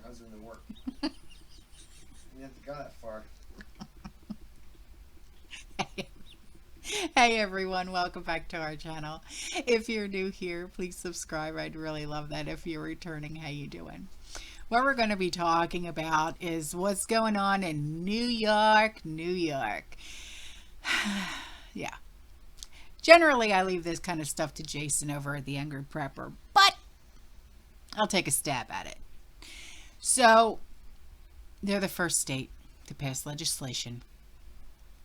I was in the work. You have to go that far. Hey everyone, welcome back to our channel. If you're new here, please subscribe. I'd really love that. If you're returning, how you doing? What we're going to be talking about is what's going on in New York, New York. Yeah. Generally, I leave this kind of stuff to Jason over at the Angry Prepper, but I'll take a stab at it. So, they're the first state to pass legislation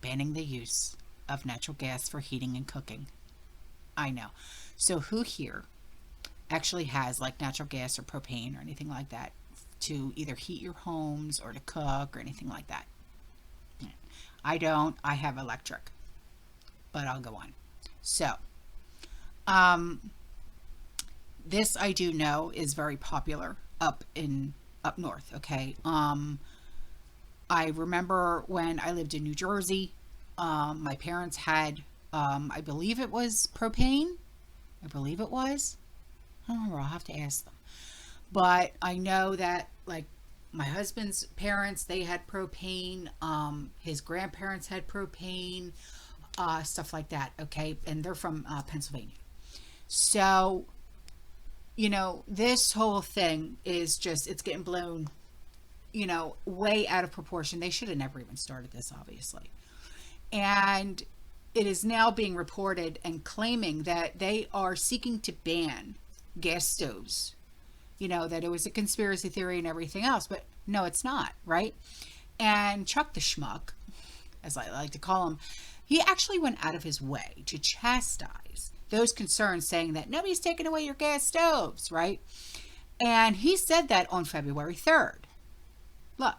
banning the use of natural gas for heating and cooking. I know. So who here actually has like natural gas or propane or anything like that to either heat your homes or to cook or anything like that? I don't. I have electric, but I'll go on. So, um, this I do know is very popular up north. Okay. I remember when I lived in New Jersey, my parents had, I believe it was propane. I believe it was. I don't remember. I'll have to ask them. But I know that, like, my husband's parents, they had propane. His grandparents had propane, stuff like that. Okay. And they're from Pennsylvania. So, this whole thing is just, it's getting blown, way out of proportion. They should have never even started this, obviously. And it is now being reported and claiming that they are seeking to ban gas stoves. That it was a conspiracy theory and everything else, but no, it's not, right? And Chuck the Schmuck, as I like to call him, he actually went out of his way to chastise those concerns, saying that nobody's taking away your gas stoves, right? And he said that on February 3rd. Look.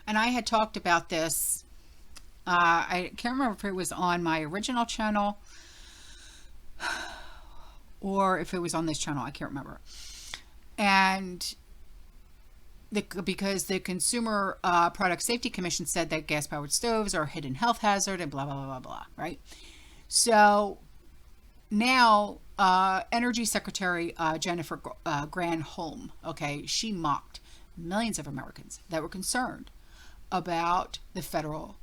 And I had talked about this. I can't remember if it was on my original channel or if it was on this channel. I can't remember. And because the Consumer Product Safety Commission said that gas-powered stoves are a hidden health hazard and blah, blah, blah, blah, blah, right? So now Energy Secretary Jennifer Granholm, okay, she mocked millions of Americans that were concerned about the federal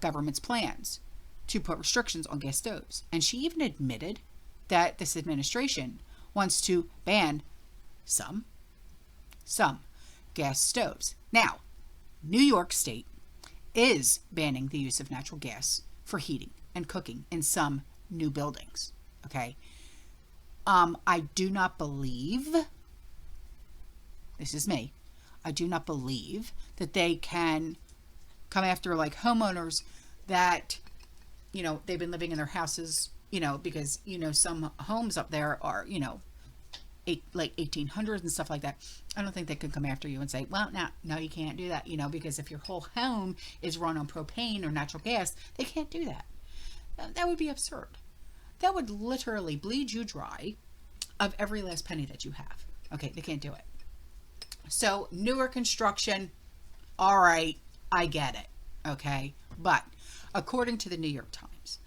government's plans to put restrictions on gas stoves. And she even admitted that this administration wants to ban some gas stoves. Now, New York State is banning the use of natural gas for heating and cooking in some new buildings. Okay. I do not believe, this is me, I do not believe that they can come after like homeowners that, they've been living in their houses, because, some homes up there are, like 1800s and stuff like that. I don't think they could come after you and say, well, no, you can't do that, because if your whole home is run on propane or natural gas, they can't do that. That would be absurd. That would literally bleed you dry of every last penny that you have. Okay, they can't do it. So newer construction, all right, I get it. Okay, but according to the New York Times,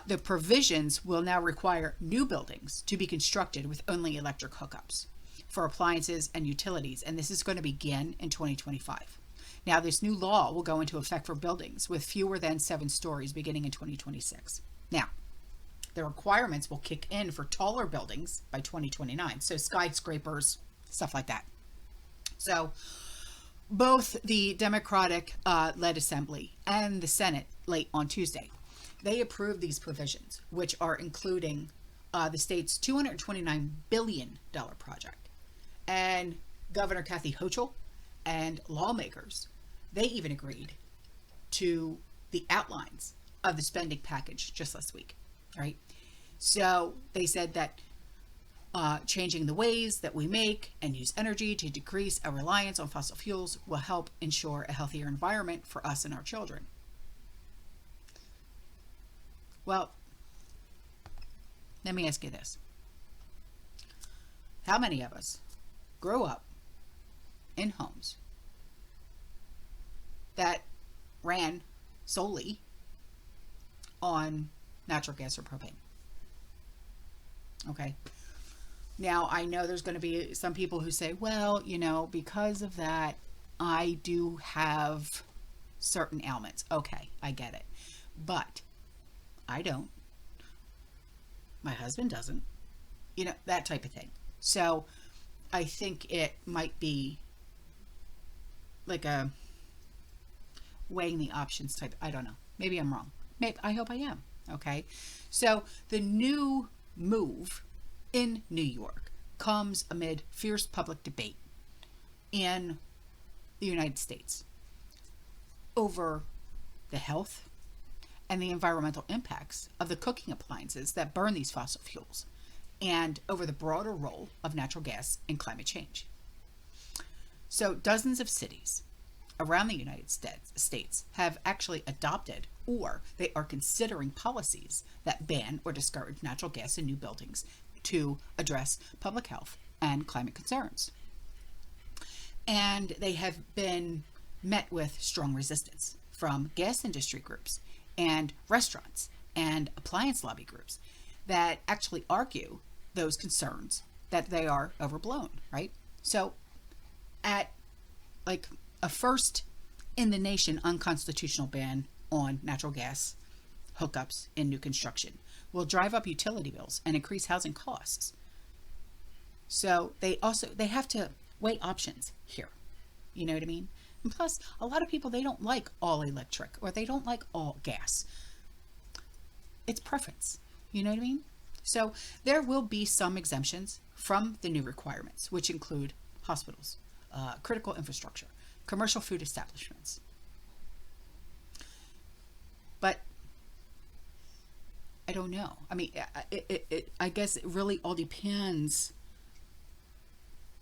the provisions will now require new buildings to be constructed with only electric hookups for appliances and utilities, and this is going to begin in 2025. Now, this new law will go into effect for buildings with fewer than 7 stories beginning in 2026. Now, the requirements will kick in for taller buildings by 2029, so skyscrapers, stuff like that. So, both the Democratic-led Assembly and the Senate late on Tuesday, they approved these provisions, which are including the state's $229 billion project. And Governor Kathy Hochul and lawmakers, they even agreed to the outlines of the spending package just last week, right? So they said that changing the ways that we make and use energy to decrease our reliance on fossil fuels will help ensure a healthier environment for us and our children. Well, let me ask you this. How many of us grow up in homes that ran solely on natural gas or propane? Okay. Now, I know there's going to be some people who say, well, because of that, I do have certain ailments. Okay, I get it. But I don't. My husband doesn't. That type of thing. So I think it might be like a weighing the options type. I don't know. Maybe I'm wrong. Maybe I hope I am. Okay. So the new move in New York comes amid fierce public debate in the United States over the health and the environmental impacts of the cooking appliances that burn these fossil fuels, and over the broader role of natural gas in climate change. So dozens of cities around the United States have actually adopted, or they are considering, policies that ban or discourage natural gas in new buildings to address public health and climate concerns. And they have been met with strong resistance from gas industry groups and restaurants and appliance lobby groups that actually argue those concerns that they are overblown, right? So at like a first in the nation unconstitutional ban on natural gas hookups in new construction will drive up utility bills and increase housing costs. So they have to weigh options here. You know what I mean? And plus, a lot of people, they don't like all electric or they don't like all gas. It's preference. You know what I mean? So there will be some exemptions from the new requirements, which include hospitals, critical infrastructure, commercial food establishments. But I don't know. I mean, I guess it really all depends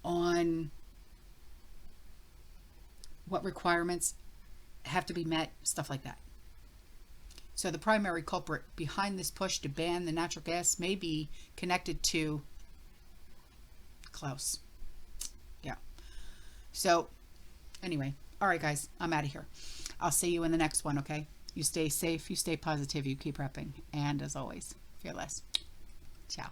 on what requirements have to be met, stuff like that. So the primary culprit behind this push to ban the natural gas may be connected to Klaus. Yeah. So anyway, all right, guys, I'm out of here. I'll see you in the next one, okay? You stay safe, you stay positive, you keep repping. And as always, fearless. Ciao.